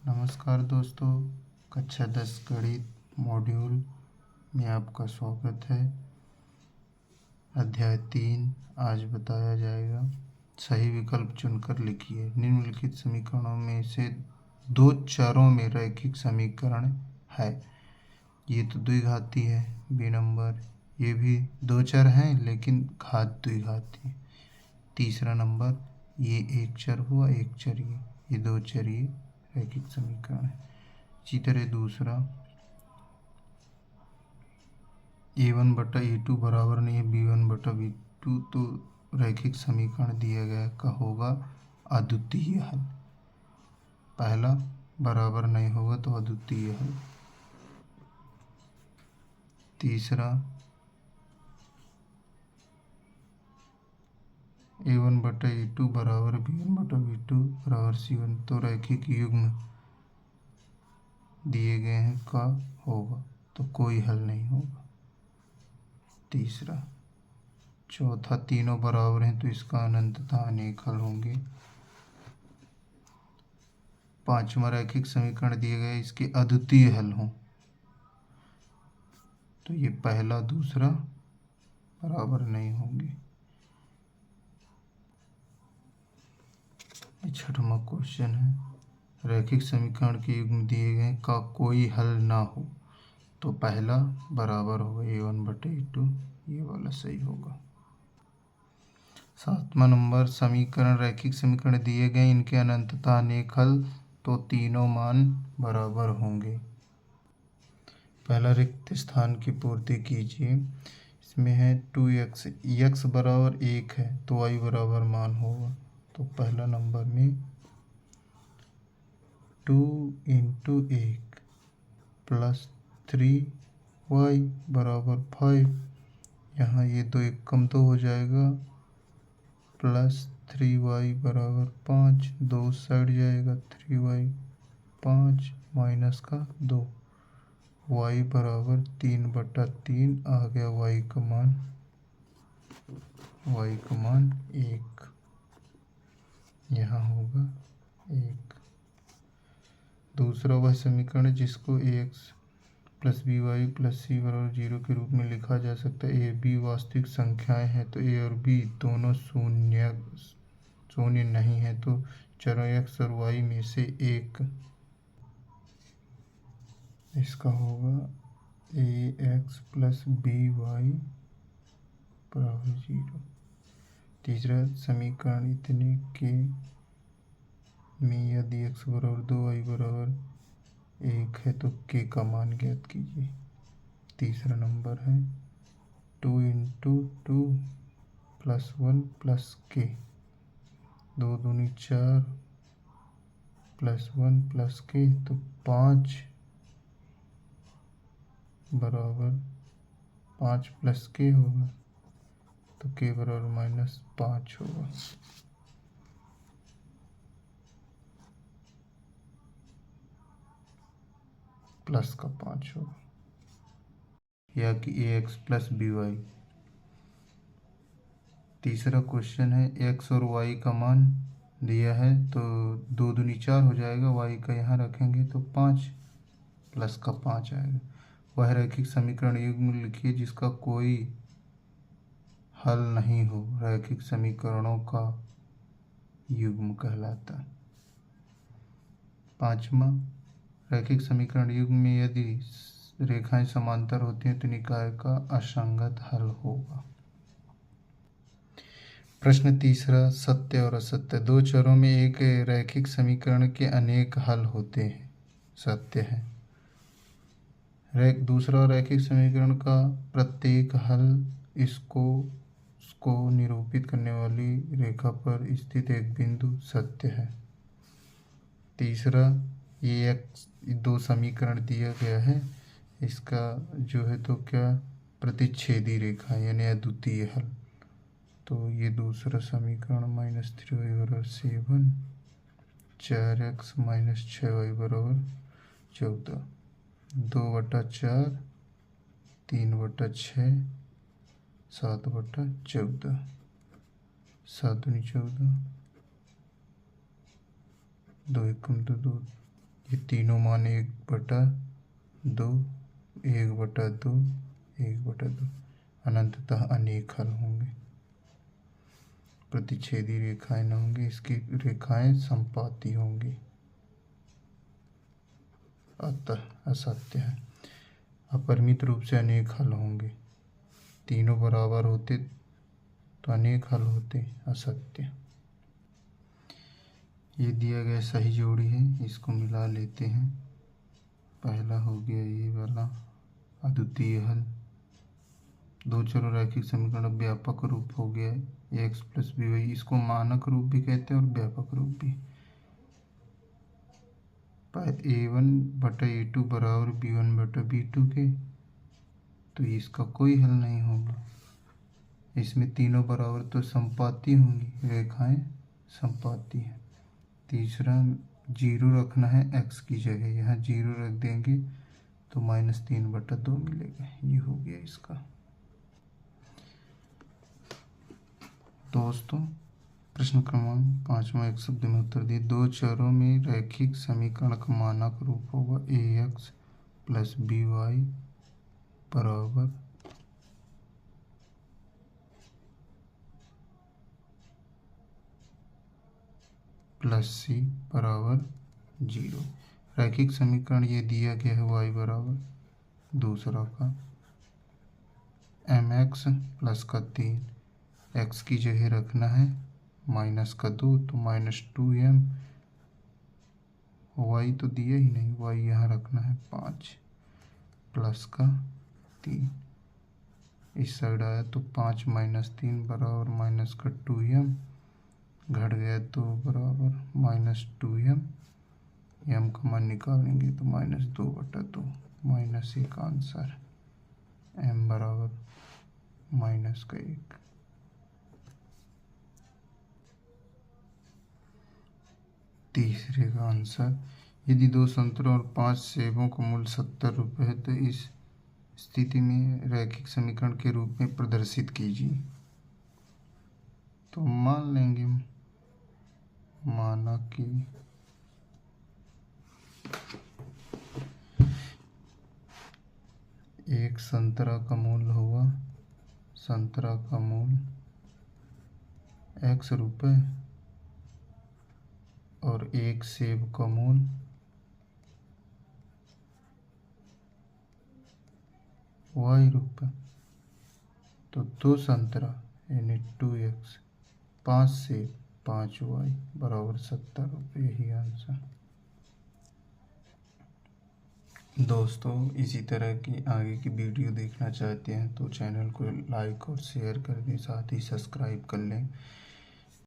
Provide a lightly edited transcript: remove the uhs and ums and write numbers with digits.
नमस्कार दोस्तों, कक्षा 10 गणित मॉड्यूल में आपका स्वागत है। अध्याय 3 आज बताया जाएगा। सही विकल्प चुनकर लिखिए। निम्नलिखित समीकरणों में से दो चरों में रैखिक समीकरण है। ये तो द्विघाती है बी नंबर। ये भी दो चर हैं लेकिन घात द्विघाती। तीसरा नंबर ये एक चर हुआ, एक चर ये दो चर ये रैखिक समीकरण है। इसी तरह दूसरा a1/a2 बराबर नहीं है b1/b2, तो रैखिक समीकरण दिया गया का होगा अद्वितीय हल। पहला बराबर नहीं होगा तो अद्वितीय हल। तीसरा a1/a2 बराबर b1/b2 बराबर c1, तो रैखिक युग्म दिए गए हैं का होगा, तो कोई हल नहीं होगा। तीसरा। चौथा तीनों बराबर हैं तो इसका अनंतता अनेक हल होंगे। पांचवा रैखिक समीकरण दिए गए इसके अद्वितीय हल हों तो ये पहला दूसरा बराबर नहीं होंगे। ये छठवां क्वेश्चन है। रैखिक समीकरण के युग्म दिए गए का कोई हल ना हो तो पहला बराबर होगा a1/a2, ये वाला सही होगा। सातवां नंबर समीकरण रैखिक समीकरण दिए गए, इनके अनंतता अनेक हल तो तीनों मान बराबर होंगे। पहला रिक्त स्थान की पूर्ति कीजिए। इसमें है 2x, x बराबर 1 है तो y बराबर मान होगा, तो पहला नंबर में 2 × 1 प्लस 3y बराबर 5। यहाँ ये दो एक कम तो हो जाएगा, प्लस 3y बराबर 5, दो साइड जाएगा 3y 5 माइनस का 2, y बराबर 3/3 आ गया। y का मान 1, यहाँ होगा 1। दूसरा वह समीकरण जिसको ax + by + c = 0 के रूप में लिखा जा सकता है। a b वास्तविक संख्याएं हैं तो a और b दोनों शून्य नहीं है, तो चरों x और y में से एक इसका होगा ax + by = 0। तीसरा समीकरण इतने के में यदि x बराबर 2 y बराबर 1 है तो k का मान ज्ञात कीजिए। तीसरा नंबर है 2 × 2 + 1 + k, 2 दूनी 4 + 1 + k, तो 5 बराबर 5 + k होगा, तो k बराबर -5 होगा। प्लस का 5 होगा, या कि ax + by। तीसरा क्वेश्चन है x और y का मान दिया है, तो 2 दूनी 4 हो जाएगा, y का यहाँ रखेंगे तो 5 प्लस का 5 आएगा। वह रैखिक समीकरण युग्म लिखिए जिसका कोई हल नहीं हो। रैखिक समीकरणों का युग्म कहलाता है। पांचवा रैखिक समीकरण युग्म में यदि रेखाएं समांतर होती हैं तो निकाय का असंगत हल होगा। प्रश्न तीसरा, सत्य और असत्य। दो चरों में एक रैखिक समीकरण के अनेक हल होते हैं, सत्य है। दूसरा रैखिक समीकरण का प्रत्येक हल उसको निरूपित करने वाली रेखा पर स्थित एक बिंदु, सत्य है। तीसरा, ये दो समीकरण दिया गया है, इसका जो है तो क्या प्रतिच्छेदी रेखा यानी अद्वितीय हल, तो ये दूसरा समीकरण -3y = 7, 4x - 6y = 14, 2/4 3/6 7/14, 7 दूनी 14, 2 × 2 = 2, ये तीनों मान 1/2, 1/2, 1/2 अनंततः अनेक हल होंगे। प्रतिच्छेदी रेखाएं न होंगी, इसकी रेखाएं संपाती होंगी, अतः असत्य है। अपरिमित रूप से अनेक हल होंगे, तीनों बराबर होते तो अनेक हल होते, असत्य। ये दिया गया सही जोड़ी है, इसको मिला लेते हैं। पहला हो गया ये वाला अद्वितीय हल। दो चरों रैखिक समीकरण व्यापक रूप हो गया है एक्स प्लस बी वाई। इसको मानक रूप भी कहते हैं और व्यापक रूप भी। a1/a2 बराबर b1/b2 के, तो इसका कोई हल नहीं होगा। इसमें तीनों बराबर तो संपाती होंगी, रेखाएं संपाती हैं। तीसरा 0 रखना है x की जगह, यहाँ 0 रख देंगे तो -3/2 मिलेगा। ये हो गया इसका। दोस्तों प्रश्न क्रमांक 5वां एक शब्द में उत्तर दिए। दो चरों में रैखिक समीकरण का मानक रूप होगा ax प्लस by बराबर +c बराबर 0। रैखिक समीकरण ये दिया गया है y बराबर दूसरा का mx प्लस का 3, x की जगह रखना है -2 तो -2m, y तो दिया ही नहीं, y यहाँ रखना है 5 प्लस का 3। इस साइड आया तो 5 - 3 बराबर -2m, घट गया 2 बराबर -2m। m का मान निकालेंगे तो -2/2 -1 आंसर, m बराबर -1। तीसरे का आंसर, यदि 2 संतरों और 5 सेबों का मूल्य 70 रुपये है तो इस स्थिति में रैखिक समीकरण के रूप में प्रदर्शित कीजिए। तो मान लेंगे, माना कि एक संतरा का मूल्य हुआ, संतरा का मूल्य x रुपये और एक सेब का मूल्य y रुपये। तो 2 संतरा यानी 2x, 5 सेब 5y बराबर 70 रुपये, यही आंसर। दोस्तों इसी तरह की आगे की वीडियो देखना चाहते हैं तो चैनल को लाइक और शेयर कर दें, साथ ही सब्सक्राइब कर लें।